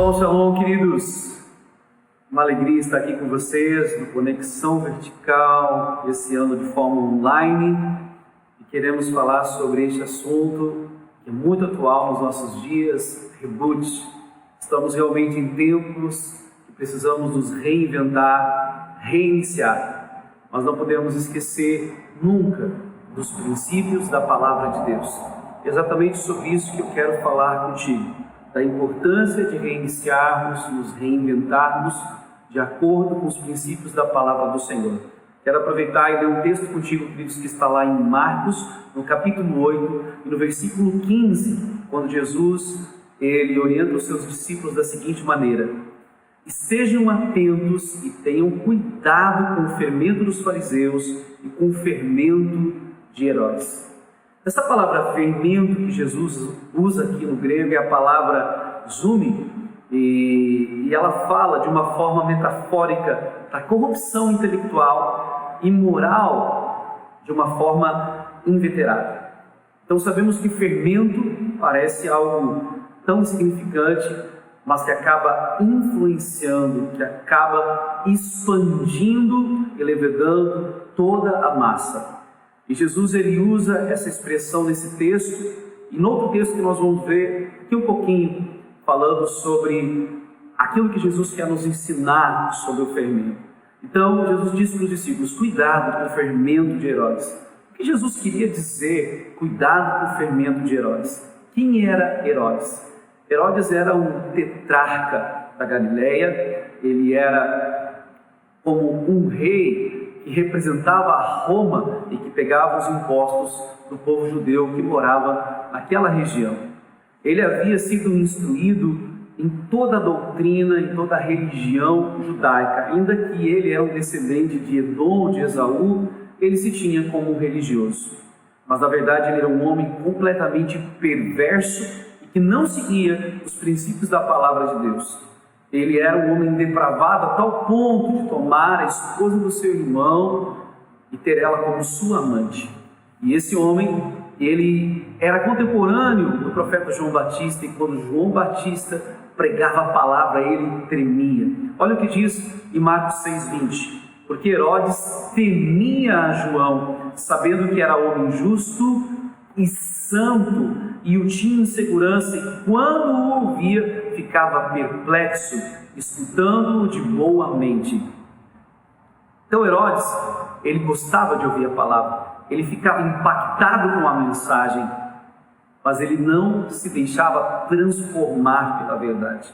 Shalom, shalom, queridos. Uma alegria estar aqui com vocês no Conexão Vertical, esse ano de forma online. E queremos falar sobre este assunto que é muito atual nos nossos dias, reboot. Estamos realmente em tempos que precisamos nos reinventar, reiniciar. Mas não podemos esquecer nunca dos princípios da Palavra de Deus. É exatamente sobre isso que eu quero falar contigo. Da importância de reiniciarmos, nos reinventarmos de acordo com os princípios da Palavra do Senhor. Quero aproveitar e ler um texto contigo, queridos, que está lá em Marcos, no capítulo 8, e no versículo 15, quando Jesus ele orienta os seus discípulos da seguinte maneira: estejam atentos e tenham cuidado com o fermento dos fariseus e com o fermento de Herodes. Essa palavra fermento que Jesus usa aqui no grego é a palavra zumi, e ela fala de uma forma metafórica da corrupção intelectual e moral de uma forma inveterada. Então sabemos que fermento parece algo tão insignificante, mas que acaba influenciando, que acaba expandindo e levedando toda a massa. E Jesus ele usa essa expressão nesse texto, e no outro texto que nós vamos ver aqui um pouquinho, falando sobre aquilo que Jesus quer nos ensinar sobre o fermento. Então Jesus disse para os discípulos: cuidado com o fermento de Herodes. O que Jesus queria dizer, cuidado com o fermento de Herodes? Quem era Herodes? Herodes era um tetrarca da Galileia, ele era como um rei que representava a Roma e que pegava os impostos do povo judeu que morava naquela região. Ele havia sido instruído em toda a doutrina, em toda a religião judaica. Ainda que ele era um descendente de Edom, de Esaú, ele se tinha como um religioso. Mas na verdade ele era um homem completamente perverso e que não seguia os princípios da palavra de Deus. Ele era um homem depravado a tal ponto de tomar a esposa do seu irmão e ter ela como sua amante. E esse homem, ele era contemporâneo do profeta João Batista, e quando João Batista pregava a palavra, ele tremia. Olha o que diz em Marcos 6,20: porque Herodes temia a João, sabendo que era homem justo e santo, e o tinha em segurança, e quando o ouvia, ficava perplexo, escutando-o de boa mente. Então Herodes, ele gostava de ouvir a palavra, ele ficava impactado com a mensagem, mas ele não se deixava transformar pela verdade.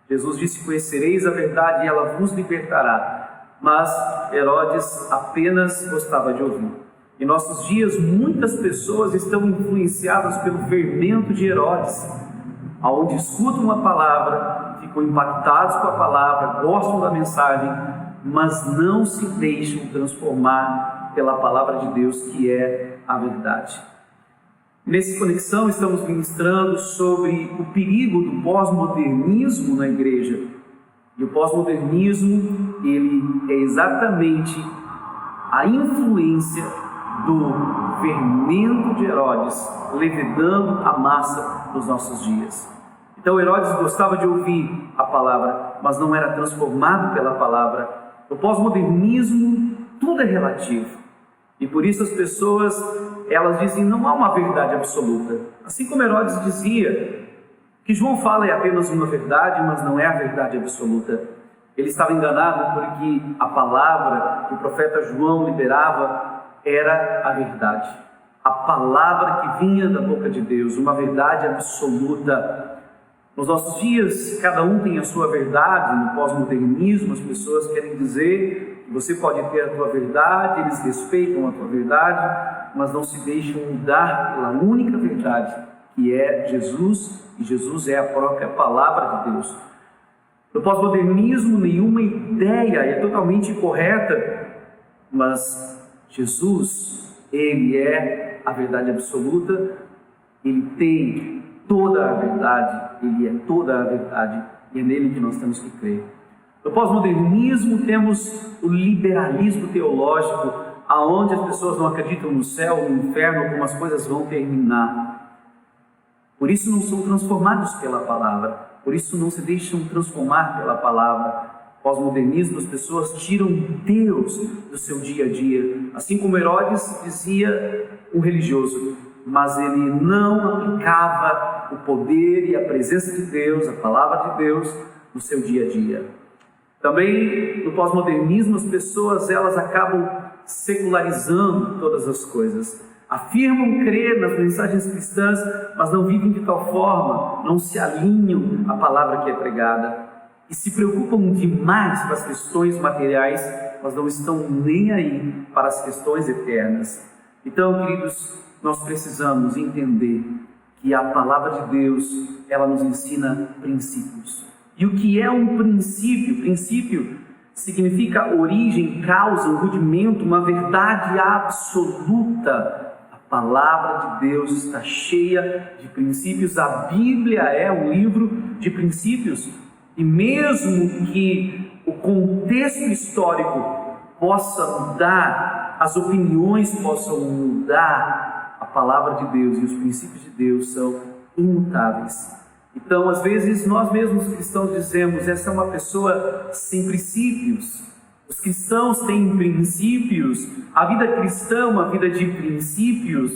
Jesus disse: conhecereis a verdade e ela vos libertará. Mas Herodes apenas gostava de ouvir. Em nossos dias, muitas pessoas estão influenciadas pelo fermento de Herodes, aonde escutam a palavra, ficam impactados com a palavra, gostam da mensagem, mas não se deixam transformar pela palavra de Deus, que é a verdade. Nessa conexão, estamos ministrando sobre o perigo do pós-modernismo na igreja. E o pós-modernismo, ele é exatamente a influência do fermento de Herodes, levedando a massa dos nossos dias. Então Herodes gostava de ouvir a palavra, mas não era transformado pela palavra. No pós-modernismo, tudo é relativo. E por isso as pessoas, elas dizem: não há uma verdade absoluta. Assim como Herodes dizia, que João fala é apenas uma verdade, mas não é a verdade absoluta. Ele estava enganado porque a palavra que o profeta João liberava era a verdade. A palavra que vinha da boca de Deus, uma verdade absoluta. Nos nossos dias, cada um tem a sua verdade. No pós-modernismo, as pessoas querem dizer que você pode ter a tua verdade, eles respeitam a tua verdade, mas não se deixam mudar pela única verdade, que é Jesus, e Jesus é a própria palavra de Deus. No pós-modernismo, nenhuma ideia é totalmente correta, mas Jesus, ele é a verdade absoluta, ele tem toda a verdade, ele é toda a verdade, e é nele que nós temos que crer. No pós-modernismo temos o liberalismo teológico, aonde as pessoas não acreditam no céu, no inferno, como as coisas vão terminar. Por isso não são transformados pela palavra. por isso não se deixam transformar pela palavra. Pós-modernismo, as pessoas tiram Deus do seu dia a dia. Assim como Herodes dizia um religioso, mas ele não aplicava o poder e a presença de Deus, a palavra de Deus, no seu dia a dia. Também no pós-modernismo, as pessoas elas acabam secularizando todas as coisas. Afirmam crer nas mensagens cristãs, mas não vivem de tal forma, não se alinham à palavra que é pregada. E se preocupam demais com as questões materiais, mas não estão nem aí para as questões eternas. Então, queridos, nós precisamos entender que a palavra de Deus, ela nos ensina princípios. E o que é um princípio? Princípio significa origem, causa, um rudimento, uma verdade absoluta. A palavra de Deus está cheia de princípios. A Bíblia é um livro de princípios. E mesmo que o contexto histórico possa mudar, as opiniões possam mudar, a palavra de Deus e os princípios de Deus são imutáveis. Então, às vezes, nós mesmos cristãos dizemos, essa é uma pessoa sem princípios. Os cristãos têm princípios, a vida cristã é uma vida de princípios,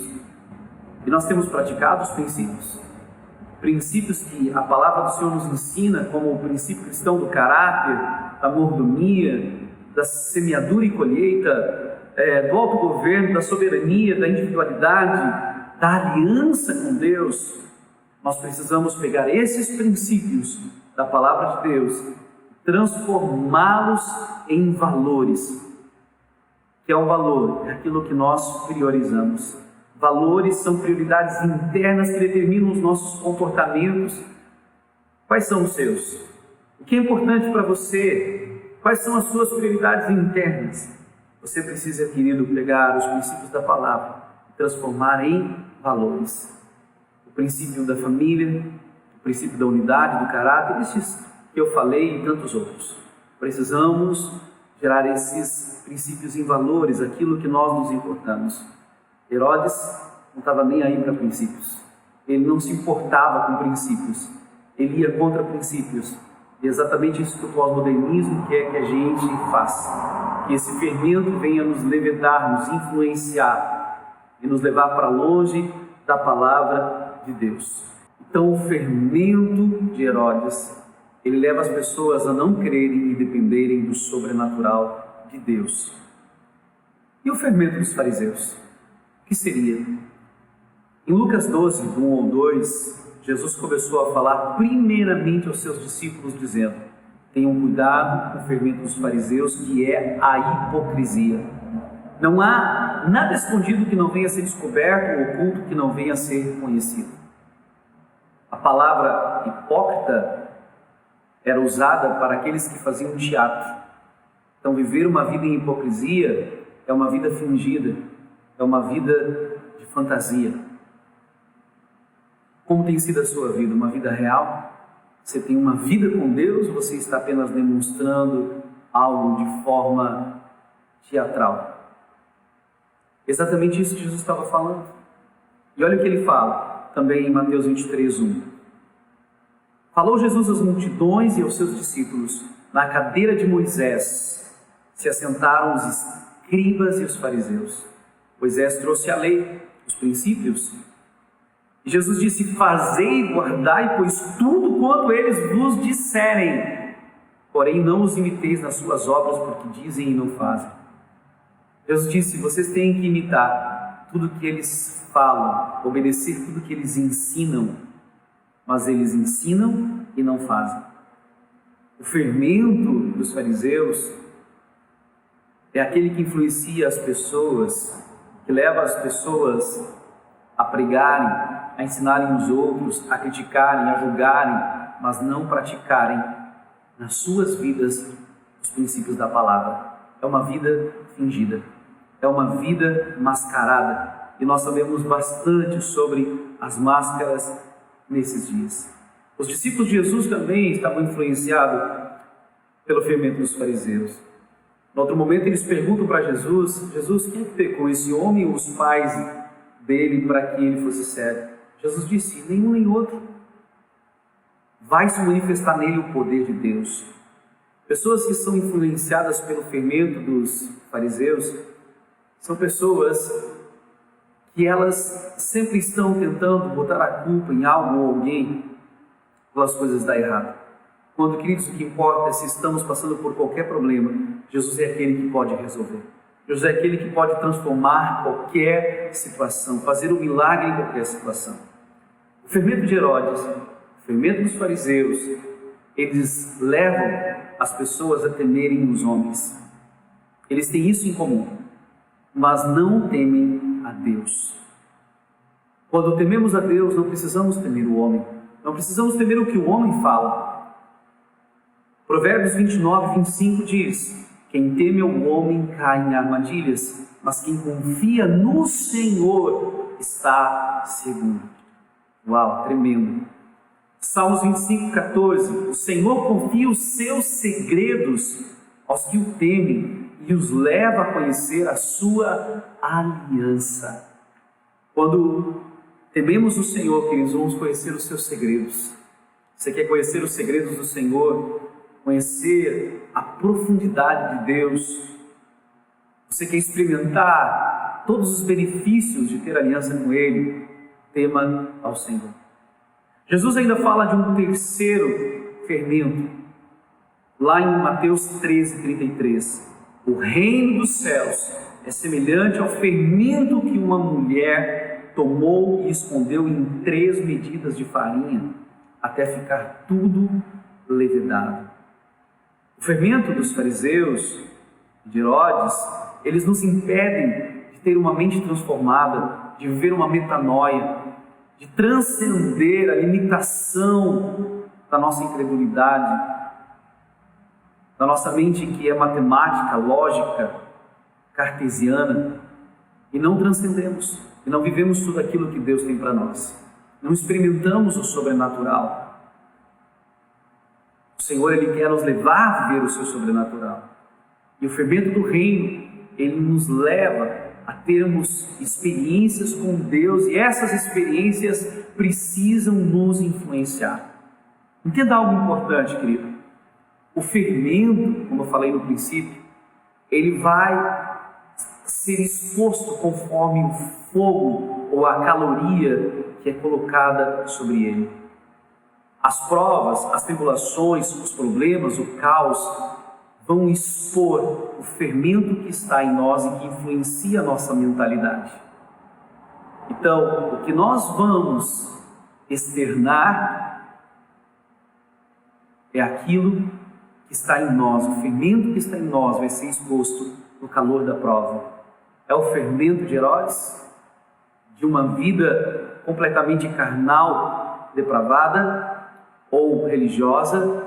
e nós temos praticado os princípios. Princípios que a palavra do Senhor nos ensina, como o princípio cristão do caráter, da mordomia, da semeadura e colheita, do autogoverno, da soberania, da individualidade, da aliança com Deus. Nós precisamos pegar esses princípios da palavra de Deus e transformá-los em valores. Que é o valor? É aquilo que nós priorizamos. Valores são prioridades internas que determinam os nossos comportamentos. Quais são os seus? O que é importante para você? Quais são as suas prioridades internas? Você precisa, querido, pegar os princípios da palavra e transformar em valores. O princípio da família, o princípio da unidade, do caráter, esses que eu falei e tantos outros. Precisamos gerar esses princípios em valores, aquilo que nós nos importamos. Herodes não estava nem aí para princípios. Ele não se importava com princípios. Ele ia contra princípios. E é exatamente isso que o pós-modernismo quer que a gente faça. Que esse fermento venha nos levedar, nos influenciar e nos levar para longe da palavra de Deus. Então, o fermento de Herodes, ele leva as pessoas a não crerem e dependerem do sobrenatural de Deus. E o fermento dos fariseus? O que seria? Em Lucas 12, do 1 ao 2, Jesus começou a falar primeiramente aos seus discípulos, dizendo: tenham cuidado com o fermento dos fariseus, que é a hipocrisia. Não há nada escondido que não venha a ser descoberto, ou oculto que não venha a ser conhecido. A palavra hipócrita era usada para aqueles que faziam teatro. Então, viver uma vida em hipocrisia é uma vida fingida, é uma vida de fantasia. Como tem sido a sua vida? Uma vida real? Você tem uma vida com Deus ou você está apenas demonstrando algo de forma teatral? Exatamente isso que Jesus estava falando. E olha o que ele fala, também em Mateus 23, 1. Falou Jesus às multidões e aos seus discípulos: na cadeira de Moisés se assentaram os escribas e os fariseus. Moisés trouxe a lei, os princípios. E Jesus disse: fazei e guardai, pois tudo quanto eles vos disserem, porém não os imiteis nas suas obras, porque dizem e não fazem. Jesus disse: vocês têm que imitar tudo que eles falam, obedecer tudo que eles ensinam, mas eles ensinam e não fazem. O fermento dos fariseus é aquele que influencia as pessoas, que leva as pessoas a pregarem, a ensinarem os outros, a criticarem, a julgarem, mas não praticarem nas suas vidas os princípios da palavra. É uma vida fingida, é uma vida mascarada, e nós sabemos bastante sobre as máscaras nesses dias. Os discípulos de Jesus também estavam influenciados pelo fermento dos fariseus. No outro momento eles perguntam para Jesus: Jesus, quem pecou, esse homem ou os pais dele, para que ele fosse cego? Jesus disse: nenhum nem outro. vai se manifestar nele o poder de Deus. Pessoas que são influenciadas pelo fermento dos fariseus são pessoas que elas sempre estão tentando botar a culpa em algo ou alguém pelas coisas dar errado. Quando, queridos, o que importa é se estamos passando por qualquer problema, Jesus é aquele que pode resolver. Jesus é aquele que pode transformar qualquer situação, fazer um milagre em qualquer situação. O fermento de Herodes, o fermento dos fariseus, eles levam as pessoas a temerem os homens. Eles têm isso em comum, mas não temem a Deus. Quando tememos a Deus, não precisamos temer o homem, não precisamos temer o que o homem fala. Provérbios 29, 25 diz: quem teme o homem cai em armadilhas, mas quem confia no Senhor está seguro. Uau, tremendo. Salmos 25, 14: o Senhor confia os seus segredos aos que o temem e os leva a conhecer a sua aliança. Quando tememos o Senhor, queridos, vamos conhecer os seus segredos. Você quer conhecer os segredos do Senhor? Conhecer a profundidade de Deus? Você quer experimentar todos os benefícios de ter aliança com Ele? Tema ao Senhor. Jesus ainda fala de um terceiro fermento, lá em Mateus 13, 33. O reino dos céus é semelhante ao fermento que uma mulher tomou e escondeu em 3 medidas de farinha, até ficar tudo levedado. O fermento dos fariseus, de Herodes, eles nos impedem de ter uma mente transformada, de viver uma metanoia, de transcender a limitação da nossa incredulidade, da nossa mente que é matemática, lógica, cartesiana, e não transcendemos, e não vivemos tudo aquilo que Deus tem para nós. Não experimentamos o sobrenatural. O Senhor, Ele quer nos levar a viver o seu sobrenatural. E o fermento do reino, ele nos leva a termos experiências com Deus, e essas experiências precisam nos influenciar. Entenda algo importante, querido. O fermento, como eu falei no princípio, ele vai ser exposto conforme o fogo ou a caloria que é colocada sobre ele. As provas, as tribulações, os problemas, o caos vão expor o fermento que está em nós e que influencia a nossa mentalidade. Então, o que nós vamos externar é aquilo que está em nós, o fermento que está em nós vai ser exposto no calor da prova. É o fermento de Herodes, de uma vida completamente carnal, depravada ou religiosa?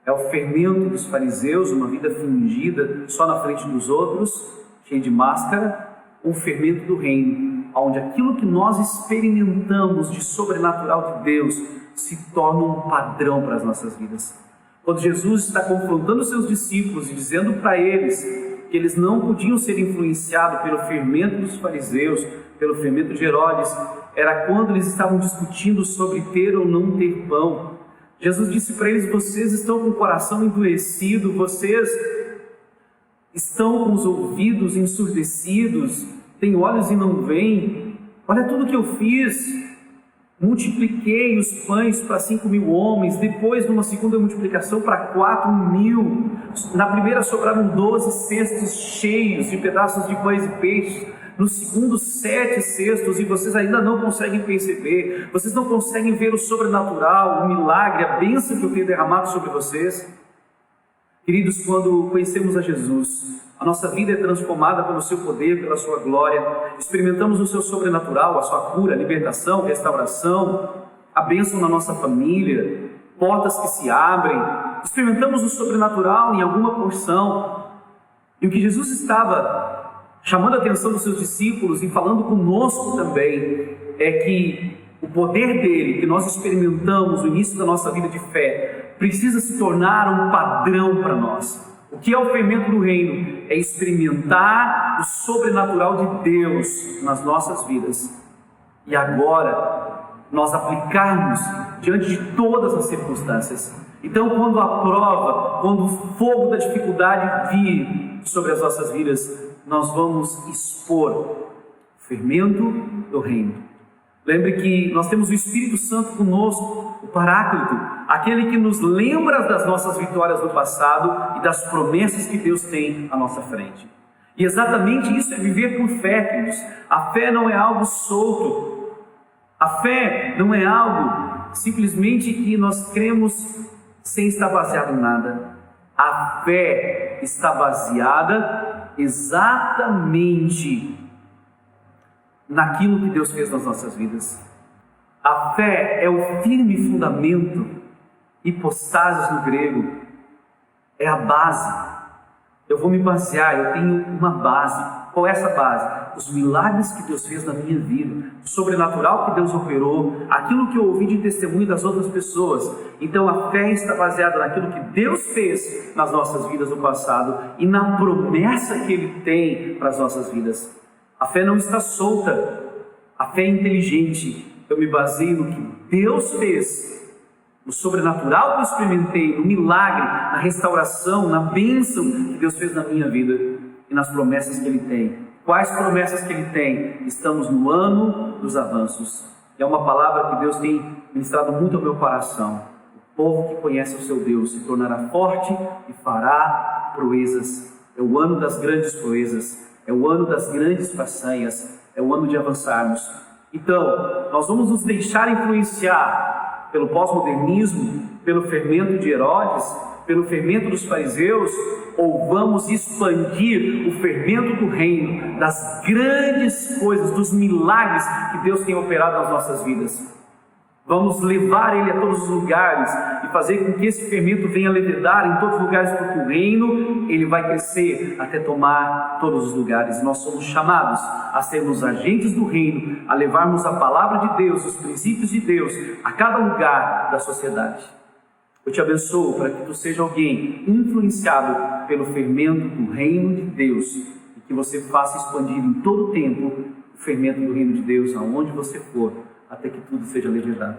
É o fermento dos fariseus, uma vida fingida só na frente dos outros, cheia de máscara? Ou o fermento do reino, onde aquilo que nós experimentamos de sobrenatural de Deus se torna um padrão para as nossas vidas? Quando Jesus está confrontando os seus discípulos e dizendo para eles que eles não podiam ser influenciados pelo fermento dos fariseus, pelo fermento de Herodes, era quando eles estavam discutindo sobre ter ou não ter pão. Jesus disse para eles: vocês estão com o coração endurecido, vocês estão com os ouvidos ensurdecidos, têm olhos e não veem. Olha tudo que eu fiz. Multipliquei os pães para 5.000 homens, depois numa segunda multiplicação para 4.000, na primeira sobraram 12 cestos cheios de pedaços de pães e peixes, no segundo 7 cestos, e vocês ainda não conseguem perceber, vocês não conseguem ver o sobrenatural, o milagre, a bênção que eu tenho derramado sobre vocês. Queridos, quando conhecemos a Jesus, a nossa vida é transformada pelo seu poder, pela sua glória, experimentamos o seu sobrenatural, a sua cura, a libertação, a restauração, a bênção na nossa família, portas que se abrem, experimentamos o sobrenatural em alguma porção. E o que Jesus estava chamando a atenção dos seus discípulos e falando conosco também, é que o poder dele, que nós experimentamos no início da nossa vida de fé, precisa se tornar um padrão para nós. O que é o fermento do reino? É experimentar o sobrenatural de Deus nas nossas vidas. E agora, nós aplicarmos diante de todas as circunstâncias. Então, quando a prova, quando o fogo da dificuldade vir sobre as nossas vidas, nós vamos expor o fermento do reino. Lembre que nós temos o Espírito Santo conosco, o Paráclito, aquele que nos lembra das nossas vitórias do passado e das promessas que Deus tem à nossa frente. E exatamente isso é viver por fé, queridos. A fé não é algo solto. A fé não é algo simplesmente que nós cremos sem estar baseado em nada. A fé está baseada exatamente naquilo que Deus fez nas nossas vidas. A fé é o firme fundamento, hipostasis no grego, é a base. Eu vou me basear, eu tenho uma base. Qual é essa base? Os milagres que Deus fez na minha vida, o sobrenatural que Deus operou, aquilo que eu ouvi de testemunho das outras pessoas. Então a fé está baseada naquilo que Deus fez nas nossas vidas no passado e na promessa que Ele tem para as nossas vidas. A fé não está solta, a fé é inteligente. Eu me baseio no que Deus fez, no sobrenatural que eu experimentei, no milagre, na restauração, na bênção que Deus fez na minha vida e nas promessas que Ele tem. Quais promessas que Ele tem? Estamos no ano dos avanços. É uma palavra que Deus tem ministrado muito ao meu coração. O povo que conhece o seu Deus se tornará forte e fará proezas. É o ano das grandes proezas. É o ano das grandes façanhas, é o ano de avançarmos. Então, nós vamos nos deixar influenciar pelo pós-modernismo, pelo fermento de Herodes, pelo fermento dos fariseus, ou vamos expandir o fermento do reino, das grandes coisas, dos milagres que Deus tem operado nas nossas vidas? Vamos levar ele a todos os lugares e fazer com que esse fermento venha levedar em todos os lugares, porque o reino, ele vai crescer até tomar todos os lugares. Nós somos chamados a sermos agentes do reino, a levarmos a palavra de Deus, os princípios de Deus a cada lugar da sociedade. Eu te abençoo para que tu seja alguém influenciado pelo fermento do reino de Deus e que você faça expandir em todo o tempo o fermento do reino de Deus, aonde você for, até que tudo seja levedado.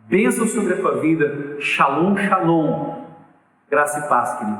Bênção sobre a tua vida. Shalom, shalom. Graça e paz, querido.